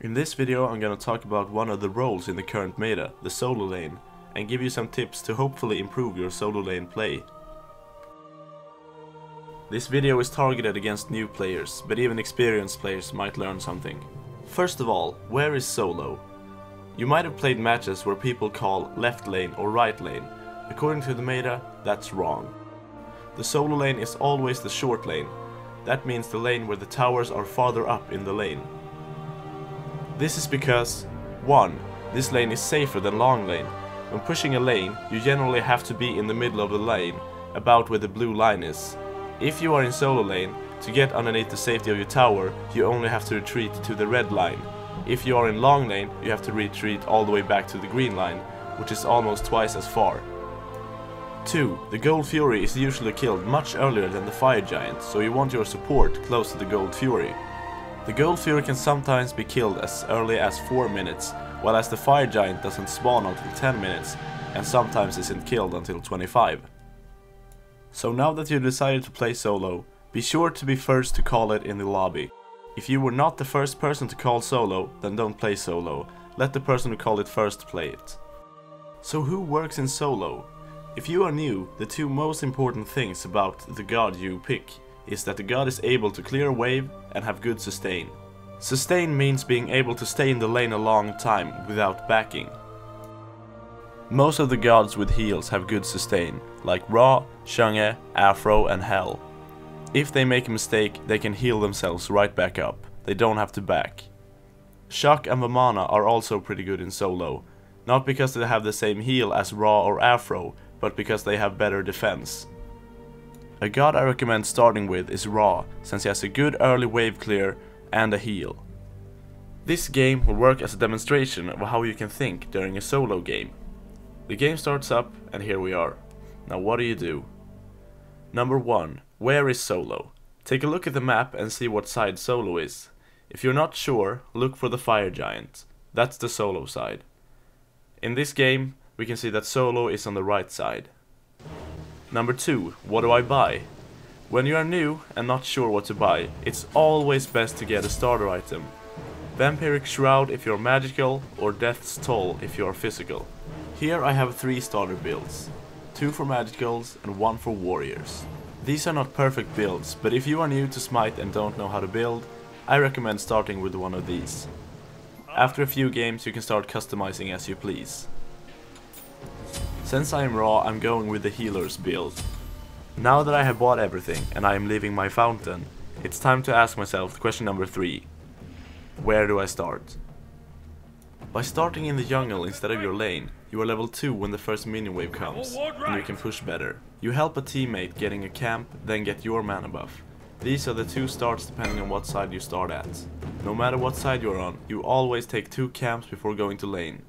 In this video I'm gonna talk about one of the roles in the current meta, the solo lane, and give you some tips to hopefully improve your solo lane play. This video is targeted against new players, but even experienced players might learn something. First of all, where is solo? You might have played matches where people call left lane or right lane. According to the meta, that's wrong. The solo lane is always the short lane. That means the lane where the towers are farther up in the lane. This is because 1. This lane is safer than long lane. When pushing a lane, you generally have to be in the middle of the lane, about where the blue line is. If you are in solo lane, to get underneath the safety of your tower, you only have to retreat to the red line. If you are in long lane, you have to retreat all the way back to the green line, which is almost twice as far. 2. The Gold Fury is usually killed much earlier than the Fire Giant, so you want your support close to the Gold Fury. The Gold Fury can sometimes be killed as early as 4 minutes, while the Fire Giant doesn't spawn until 10 minutes, and sometimes isn't killed until 25. So now that you decided to play solo, be sure to be first to call it in the lobby. If you were not the first person to call solo, then don't play solo. Let the person who called it first play it. So who works in solo? If you are new, the two most important things about the god you pick is that the god is able to clear a wave and have good sustain. Sustain means being able to stay in the lane a long time without backing. Most of the gods with heals have good sustain, like Ra, Chang'e, Afro and Hell. If they make a mistake, they can heal themselves right back up. They don't have to back. Shock and Vamana are also pretty good in solo, not because they have the same heal as Ra or Afro, but because they have better defense. A god I recommend starting with is Ra, since he has a good early wave clear and a heal. This game will work as a demonstration of how you can think during a solo game. The game starts up and here we are. Now what do? Number 1. Where is solo? Take a look at the map and see what side solo is. If you're not sure, look for the Fire Giant. That's the solo side. In this game, we can see that solo is on the right side. Number 2. What do I buy? When you are new and not sure what to buy, it's always best to get a starter item. Vampiric Shroud if you're magical, or Death's Toll if you're physical. Here I have 3 starter builds. 2 for magicals and 1 for warriors. These are not perfect builds, but if you are new to Smite and don't know how to build, I recommend starting with one of these. After a few games you can start customizing as you please. Since I am Raw, I'm going with the healer's build. Now that I have bought everything and I am leaving my fountain, it's time to ask myself question number 3. Where do I start? By starting in the jungle instead of your lane, you are level 2 when the first minion wave comes, and you can push better. You help a teammate getting a camp, then get your mana buff. These are the 2 starts depending on what side you start at. No matter what side you're on, you always take 2 camps before going to lane.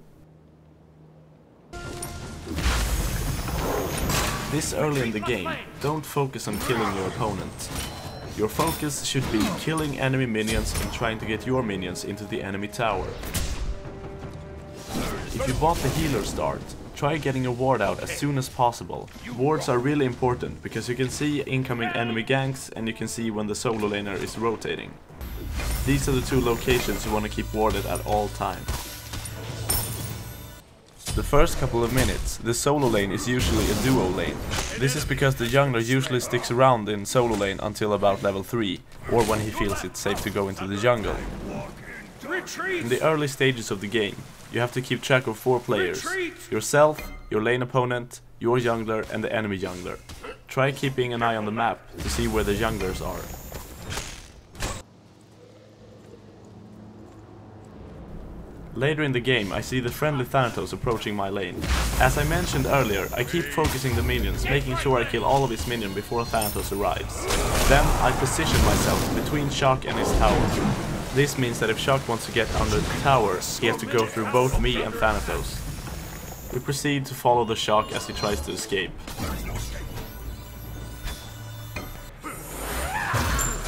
This early in the game, don't focus on killing your opponent. Your focus should be killing enemy minions and trying to get your minions into the enemy tower. If you bought the healer start, try getting a ward out as soon as possible. Wards are really important because you can see incoming enemy ganks and you can see when the solo laner is rotating. These are the 2 locations you want to keep warded at all times. The first couple of minutes, the solo lane is usually a duo lane. This is because the jungler usually sticks around in solo lane until about level 3, or when he feels it's safe to go into the jungle. In the early stages of the game, you have to keep track of 4 players. Yourself, your lane opponent, your jungler and the enemy jungler. Try keeping an eye on the map to see where the junglers are. Later in the game, I see the friendly Thanatos approaching my lane. As I mentioned earlier, I keep focusing the minions, making sure I kill all of his minions before Thanatos arrives. Then, I position myself between Shock and his tower. This means that if Shock wants to get under the tower, he has to go through both me and Thanatos. We proceed to follow the Shock as he tries to escape.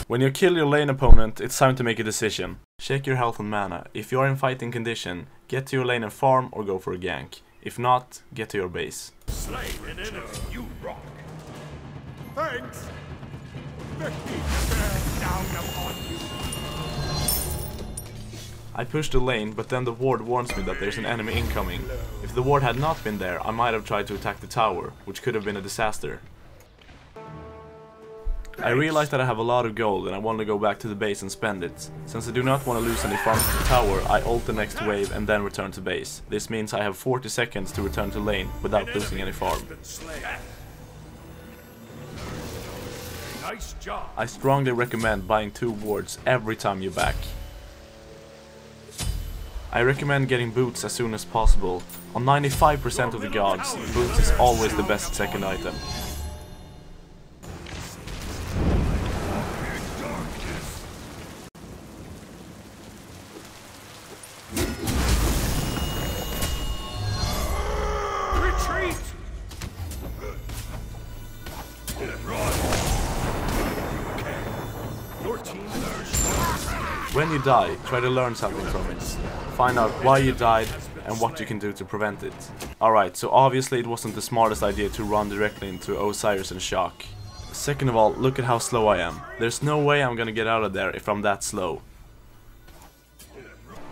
When you kill your lane opponent, it's time to make a decision. Check your health and mana. If you are in fighting condition, get to your lane and farm or go for a gank. If not, get to your base. Slay an enemy, you rock. Thanks. Let me bear down upon you. I push the lane, but then the ward warns me that there's an enemy incoming. If the ward had not been there, I might have tried to attack the tower, which could have been a disaster. I realize that I have a lot of gold and I want to go back to the base and spend it. Since I do not want to lose any farms to the tower, I ult the next wave and then return to base. This means I have 40 seconds to return to lane without losing any farm. Nice job. I strongly recommend buying 2 wards every time you back. I recommend getting boots as soon as possible. On 95% of the gods, boots is always the best second item. Retreat! Your team When you die, try to learn something from it. Find out why you died and what you can do to prevent it. Alright, so obviously it wasn't the smartest idea to run directly into Osiris and Shock. Second of all, look at how slow I am. There's no way I'm gonna get out of there if I'm that slow.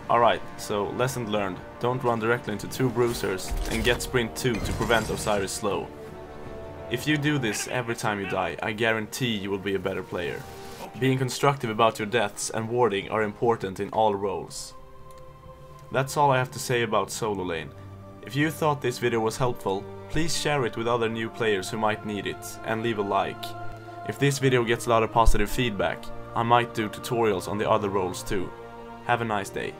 Alright, so lesson learned. Don't run directly into 2 bruisers and get sprint 2 to prevent Osiris slow. If you do this every time you die, I guarantee you will be a better player. Being constructive about your deaths and warding are important in all roles. That's all I have to say about solo lane. If you thought this video was helpful, please share it with other new players who might need it, and leave a like. If this video gets a lot of positive feedback, I might do tutorials on the other roles too. Have a nice day.